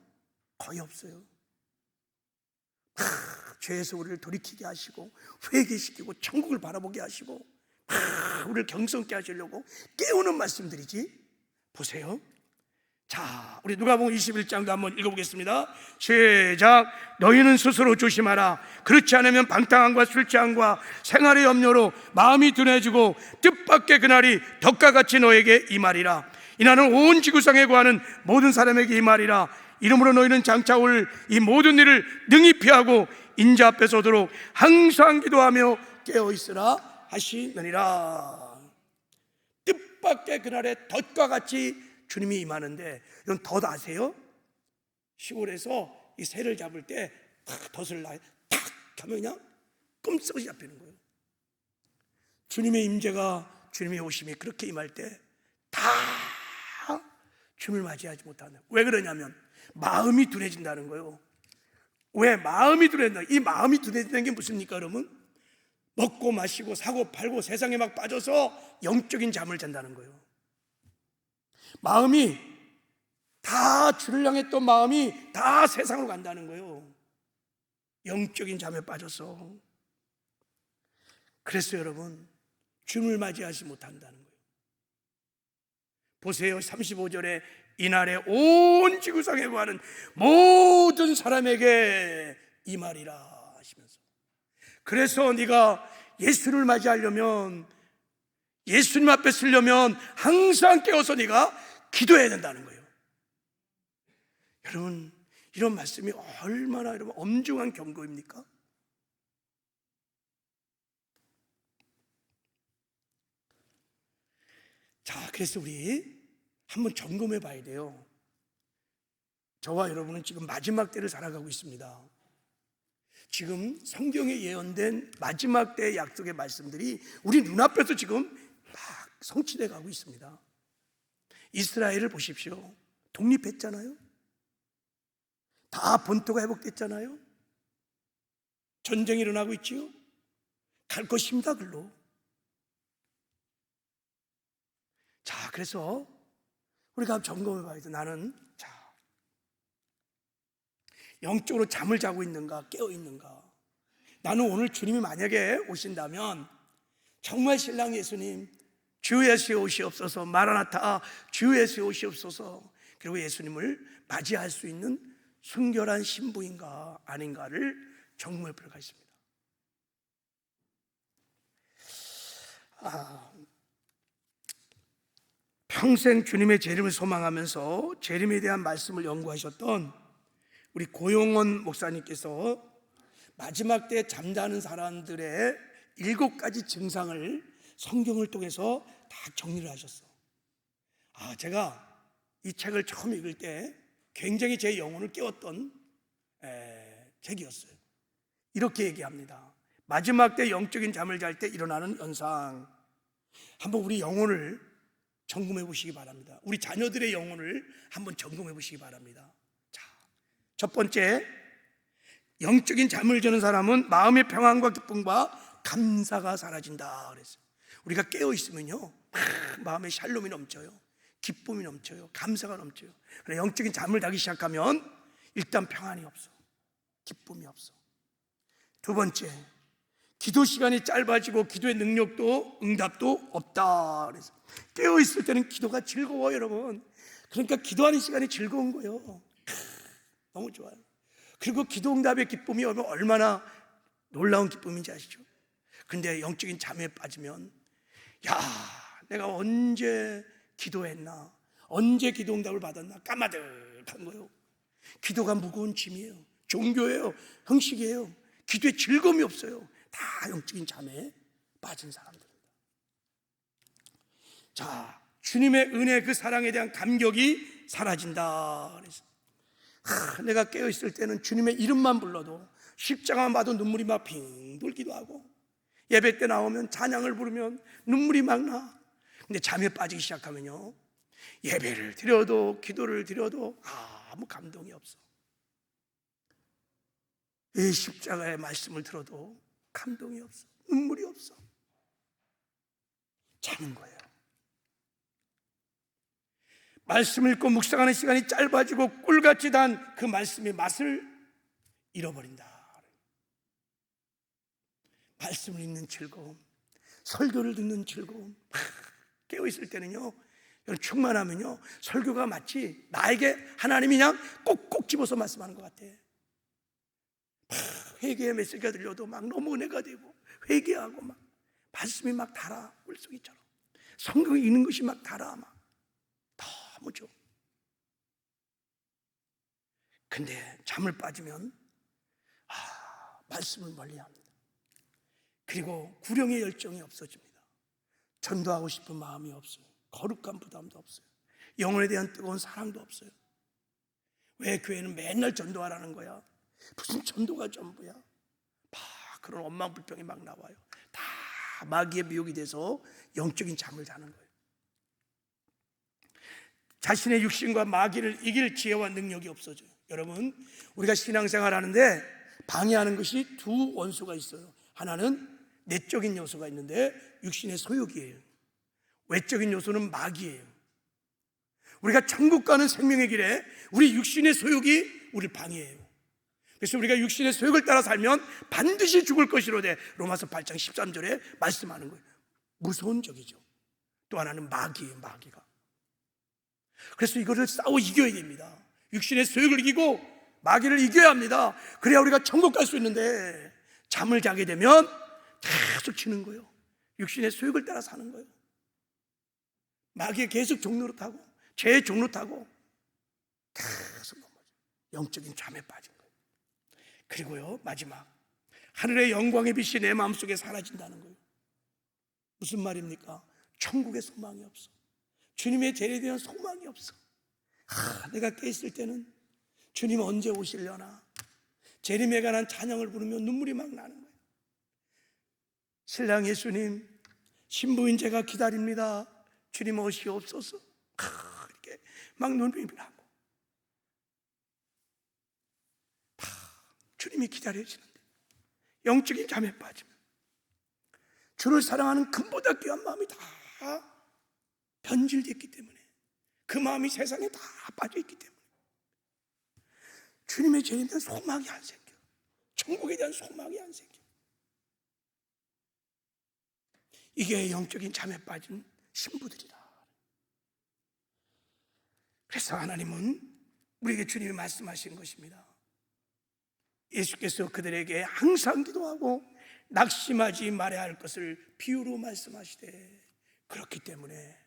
거의 없어요. 죄에서 우리를 돌이키게 하시고 회개시키고 천국을 바라보게 하시고 우리를 경성케 하시려고 깨우는 말씀들이지. 보세요. 자, 우리 누가복음 21장도 한번 읽어보겠습니다. 시작. 너희는 스스로 조심하라. 그렇지 않으면 방탕함과 술 취함과 생활의 염려로 마음이 둔해지고 뜻밖의 그날이 덕과 같이 너에게 임하리라. 이날은 온 지구상에 거하는 모든 사람에게 임하리라. 이러므로 너희는 장차 올 이 모든 일을 능히 피하고 인자 앞에 서도록 항상 기도하며 깨어있으라 하시느니라. 뜻밖의 그날에 덫과 같이 주님이 임하는데, 이건 덫 아세요? 시골에서 이 새를 잡을 때 덫을 탁 하면 그냥 끔찍이 잡히는 거예요. 주님의 임재가, 주님의 오심이 그렇게 임할 때 다 주님을 맞이하지 못하는. 왜 그러냐면 마음이 둔해진다는 거예요. 왜 마음이 둔해진다? 이 마음이 둔해진다는 게 무슨입니까 여러분? 먹고 마시고 사고 팔고 세상에 막 빠져서 영적인 잠을 잔다는 거예요. 마음이 다 주를 향했던 마음이 다 세상으로 간다는 거예요. 영적인 잠에 빠져서. 그래서 여러분, 주님을 맞이하지 못한다는 거예요. 보세요. 35절에 이날에 온 지구상에 거하는 모든 사람에게 이 말이라 하시면서, 그래서 네가 예수를 맞이하려면, 예수님 앞에 서려면 항상 깨어서 네가 기도해야 된다는 거예요. 여러분, 이런 말씀이 얼마나 여러분 엄중한 경고입니까? 자, 그래서 우리 한번 점검해 봐야 돼요. 저와 여러분은 지금 마지막 때를 살아가고 있습니다. 지금 성경에 예언된 마지막 때의 약속의 말씀들이 우리 눈앞에서 지금 막 성취돼 가고 있습니다. 이스라엘을 보십시오. 독립했잖아요. 다 본토가 회복됐잖아요. 전쟁이 일어나고 있지요. 갈 것입니다, 글로. 자, 그래서 우리가 점검해 봐야 돼. 나는 영적으로 잠을 자고 있는가, 깨어 있는가? 나는 오늘 주님이 만약에 오신다면 정말 신랑 예수님, 주 예수의 오시옵소서, 마라나타, 주 예수의 오시옵소서. 그리고 예수님을 맞이할 수 있는 순결한 신부인가 아닌가를 점검해 볼 필요가 있습니다. 평생 주님의 재림을 소망하면서 재림에 대한 말씀을 연구하셨던 우리 고용원 목사님께서 마지막 때 잠자는 사람들의 7가지 증상을 성경을 통해서 다 정리를 하셨어. 제가 이 책을 처음 읽을 때 굉장히 제 영혼을 깨웠던 책이었어요. 이렇게 얘기합니다. 마지막 때 영적인 잠을 잘 때 일어나는 현상. 한번 우리 영혼을 점검해 보시기 바랍니다. 우리 자녀들의 영혼을 한번 점검해 보시기 바랍니다. 자, 첫 번째, 영적인 잠을 자는 사람은 마음의 평안과 기쁨과 감사가 사라진다 그랬어요. 우리가 깨어 있으면요, 마음에 샬롬이 넘쳐요, 기쁨이 넘쳐요, 감사가 넘쳐요. 그러나 영적인 잠을 자기 시작하면 일단 평안이 없어, 기쁨이 없어. 두 번째, 기도 시간이 짧아지고 기도의 능력도 응답도 없다 그래서 깨어 있을 때는 기도가 즐거워요, 여러분. 그러니까 기도하는 시간이 즐거운 거예요. 너무 좋아요. 그리고 기도 응답의 기쁨이 얼마나 놀라운 기쁨인지 아시죠? 근데 영적인 잠에 빠지면 내가 언제 기도했나, 언제 기도 응답을 받았나 까마득한 거예요. 기도가 무거운 짐이에요. 종교예요, 형식이에요. 기도에 즐거움이 없어요. 다 영적인 잠에 빠진 사람들입니다. 자, 주님의 은혜, 그 사랑에 대한 감격이 사라진다 그래서 내가 깨어있을 때는 주님의 이름만 불러도, 십자가만 봐도 눈물이 막 빙 돌기도 하고, 예배 때 나오면 찬양을 부르면 눈물이 막 나. 근데 잠에 빠지기 시작하면요, 예배를 드려도 기도를 드려도 아무 감동이 없어. 이 십자가의 말씀을 들어도 감동이 없어, 눈물이 없어. 자는 거예요. 말씀을 읽고 묵상하는 시간이 짧아지고 꿀같이 단 그 말씀의 맛을 잃어버린다. 말씀을 읽는 즐거움, 설교를 듣는 즐거움. 깨어있을 때는요, 충만하면요, 설교가 마치 나에게 하나님이 그냥 꼭꼭 집어서 말씀하는 것 같아. 회개의 메시지가 들려도 막 너무 은혜가 되고, 회개하고 막 말씀이 막 달아, 물속이처럼. 성경 읽는 것이 막 달아, 막 너무 좋아. 근데 잠을 빠지면 말씀을 멀리합니다. 그리고 구령의 열정이 없어집니다. 전도하고 싶은 마음이 없어요. 거룩한 부담도 없어요. 영혼에 대한 뜨거운 사랑도 없어요. 왜 교회는 맨날 전도하라는 거야? 무슨 전도가 전부야? 그런 원망불평이 막 나와요. 다 마귀의 미혹이 돼서 영적인 잠을 자는 거예요. 자신의 육신과 마귀를 이길 지혜와 능력이 없어져요. 여러분, 우리가 신앙생활 하는데 방해하는 것이 두 원수가 있어요. 하나는 내적인 요소가 있는데 육신의 소욕이에요. 외적인 요소는 마귀예요. 우리가 천국 가는 생명의 길에 우리 육신의 소욕이 우리를 방해해요. 그래서 우리가 육신의 소욕을 따라 살면 반드시 죽을 것이로되 로마서 8장 13절에 말씀하는 거예요. 무서운 적이죠. 또 하나는 마귀예요, 마귀가. 그래서 이거를 싸워 이겨야 됩니다. 육신의 소욕을 이기고 마귀를 이겨야 합니다. 그래야 우리가 천국 갈 수 있는데 잠을 자게 되면 계속 치는 거예요. 육신의 소욕을 따라 사는 거예요. 마귀에 계속 종로로 타고, 죄의 종로 타고 계속 넘어져. 영적인 잠에 빠진 거예요. 그리고요, 마지막, 하늘의 영광의 빛이 내 마음속에 사라진다는 거예요. 무슨 말입니까? 천국의 소망이 없어. 주님의 재림에 대한 소망이 없어. 내가 깨있을 때는 주님 언제 오시려나, 재림에 관한 찬양을 부르면 눈물이 막 나는 거예요. 신랑 예수님, 신부인 제가 기다립니다. 주님 오시옵소서. 이렇게 막 눈물이 나고, 주님이 기다려지는데 영적인 잠에 빠지면 주를 사랑하는 금보다 귀한 마음이 다 변질됐기 때문에, 그 마음이 세상에 다 빠져있기 때문에 주님의 재림에 대한 소망이 안 생겨. 천국에 대한 소망이 안 생겨. 이게 영적인 잠에 빠진 신부들이라. 그래서 하나님은 우리에게 주님이 말씀하신 것입니다. 예수께서 그들에게 항상 기도하고 낙심하지 말아야 할 것을 비유로 말씀하시되, 그렇기 때문에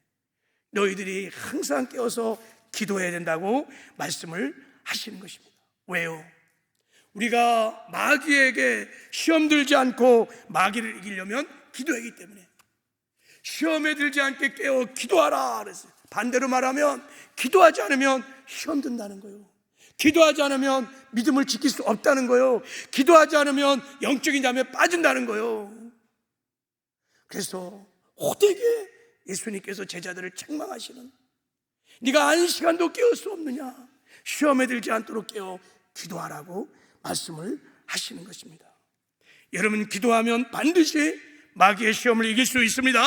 너희들이 항상 깨어서 기도해야 된다고 말씀을 하시는 것입니다. 왜요? 우리가 마귀에게 시험 들지 않고 마귀를 이기려면 기도하기 때문에, 시험에 들지 않게 깨어 기도하라 그랬어요. 반대로 말하면 기도하지 않으면 시험 든다는 거예요. 기도하지 않으면 믿음을 지킬 수 없다는 거예요. 기도하지 않으면 영적인 잠에 빠진다는 거예요. 그래서 호되게 예수님께서 제자들을 책망하시는, 네가 안시간도 깨울 수 없느냐, 시험에 들지 않도록 깨어 기도하라고 말씀을 하시는 것입니다. 여러분, 기도하면 반드시 마귀의 시험을 이길 수 있습니다.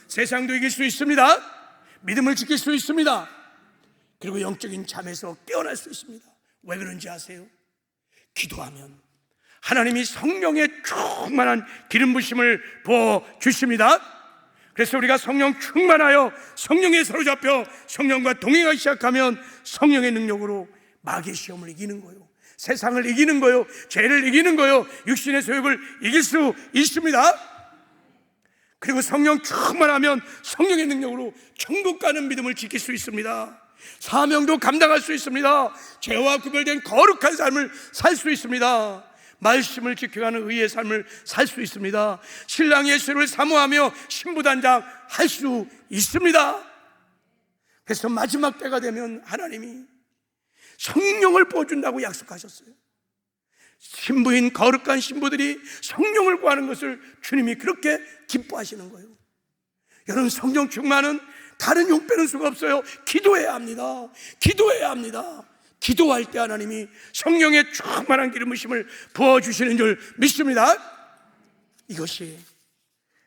세상도 이길 수 있습니다. 믿음을 지킬 수 있습니다. 그리고 영적인 잠에서 깨어날 수 있습니다. 왜 그런지 아세요? 기도하면 하나님이 성령의 충만한 기름 부심을 부어주십니다. 그래서 우리가 성령 충만하여 성령에 사로잡혀 성령과 동행하기 시작하면 성령의 능력으로 마귀의 시험을 이기는 거예요. 세상을 이기는 거예요. 죄를 이기는 거예요. 육신의 소욕을 이길 수 있습니다. 그리고 성령 충만하면 성령의 능력으로 천국 가는 믿음을 지킬 수 있습니다. 사명도 감당할 수 있습니다. 죄와 구별된 거룩한 삶을 살 수 있습니다. 말씀을 지켜가는 의의 삶을 살 수 있습니다. 신랑 예수를 사모하며 신부단장 할 수 있습니다. 그래서 마지막 때가 되면 하나님이 성령을 부어준다고 약속하셨어요. 신부인 거룩한 신부들이 성령을 구하는 것을 주님이 그렇게 기뻐하시는 거예요. 여러분, 성령 충만은 다른 용 빼는 수가 없어요. 기도해야 합니다. 기도해야 합니다. 기도할 때 하나님이 성령의 충만한 기름 부심을 부어주시는 줄 믿습니다. 이것이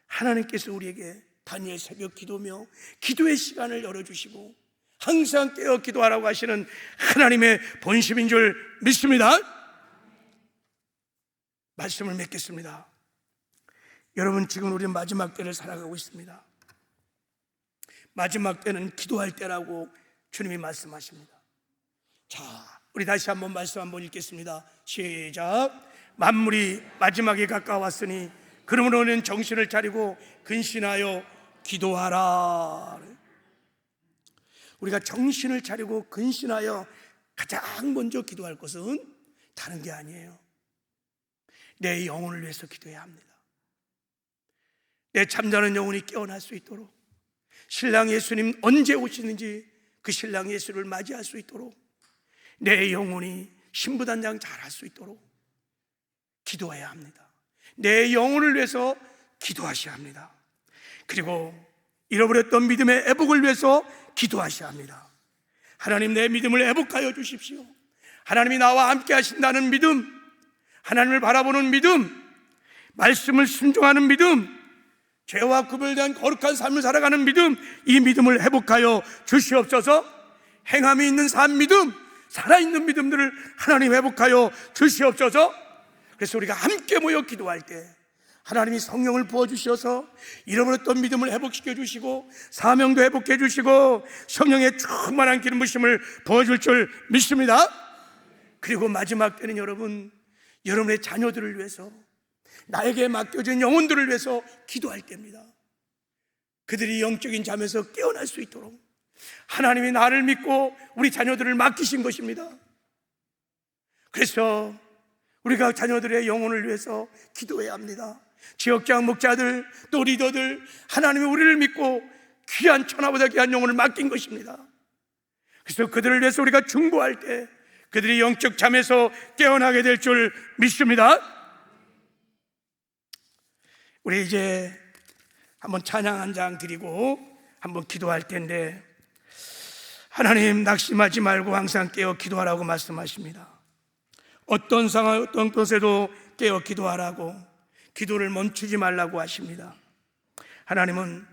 하나님께서 우리에게 다니엘 새벽 기도며 기도의 시간을 열어주시고 항상 깨어 기도하라고 하시는 하나님의 본심인 줄 믿습니다. 말씀을 맺겠습니다. 여러분, 지금 우리는 마지막 때를 살아가고 있습니다. 마지막 때는 기도할 때라고 주님이 말씀하십니다. 자, 우리 다시 한번 말씀 한번 읽겠습니다. 시작. 만물이 마지막에 가까웠으니 그러므로 너는 정신을 차리고 근신하여 기도하라. 우리가 정신을 차리고 근신하여 가장 먼저 기도할 것은 다른 게 아니에요. 내 영혼을 위해서 기도해야 합니다. 내 잠자는 영혼이 깨어날 수 있도록, 신랑 예수님 언제 오시는지 그 신랑 예수를 맞이할 수 있도록, 내 영혼이 신부단장 잘할 수 있도록 기도해야 합니다. 내 영혼을 위해서 기도하셔야 합니다. 그리고 잃어버렸던 믿음의 회복을 위해서 기도하셔야 합니다. 하나님, 내 믿음을 회복하여 주십시오. 하나님이 나와 함께 하신다는 믿음, 하나님을 바라보는 믿음, 말씀을 순종하는 믿음, 죄와 구별된 거룩한 삶을 살아가는 믿음, 이 믿음을 회복하여 주시옵소서. 행함이 있는 삶 믿음, 살아있는 믿음들을 하나님 회복하여 주시옵소서. 그래서 우리가 함께 모여 기도할 때 하나님이 성령을 부어주셔서 잃어버렸던 믿음을 회복시켜 주시고 사명도 회복해 주시고 성령의 충만한 기름 부심을 부어줄 줄 믿습니다. 그리고 마지막 때는 여러분의 자녀들을 위해서, 나에게 맡겨진 영혼들을 위해서 기도할 때입니다. 그들이 영적인 잠에서 깨어날 수 있도록 하나님이 나를 믿고 우리 자녀들을 맡기신 것입니다. 그래서 우리가 자녀들의 영혼을 위해서 기도해야 합니다. 지역장 목자들, 또 리더들, 하나님이 우리를 믿고 귀한 천하보다 귀한 영혼을 맡긴 것입니다. 그래서 그들을 위해서 우리가 중보할 때 그들이 영적 잠에서 깨어나게 될 줄 믿습니다. 우리 이제 한번 찬양 한 장 드리고 한번 기도할 텐데, 하나님 낙심하지 말고 항상 깨어 기도하라고 말씀하십니다. 어떤 상황, 어떤 것에도 깨어 기도하라고, 기도를 멈추지 말라고 하십니다. 하나님은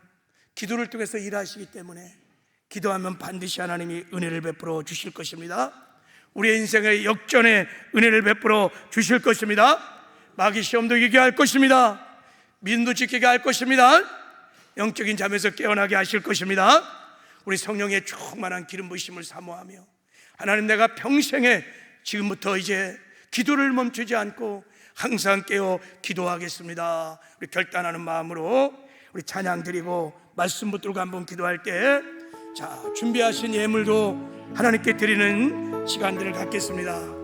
기도를 통해서 일하시기 때문에 기도하면 반드시 하나님이 은혜를 베풀어 주실 것입니다. 우리의 인생의 역전에 은혜를 베풀어 주실 것입니다. 마귀 시험도 이기게 할 것입니다. 믿음도 지키게 할 것입니다. 영적인 잠에서 깨어나게 하실 것입니다. 우리 성령의 충만한 기름 부으심을 사모하며 하나님, 내가 평생에 지금부터 이제 기도를 멈추지 않고 항상 깨어 기도하겠습니다. 우리 결단하는 마음으로 우리 찬양 드리고 말씀 붙들고 한번 기도할 때, 자, 준비하신 예물도 하나님께 드리는 시간들을 갖겠습니다.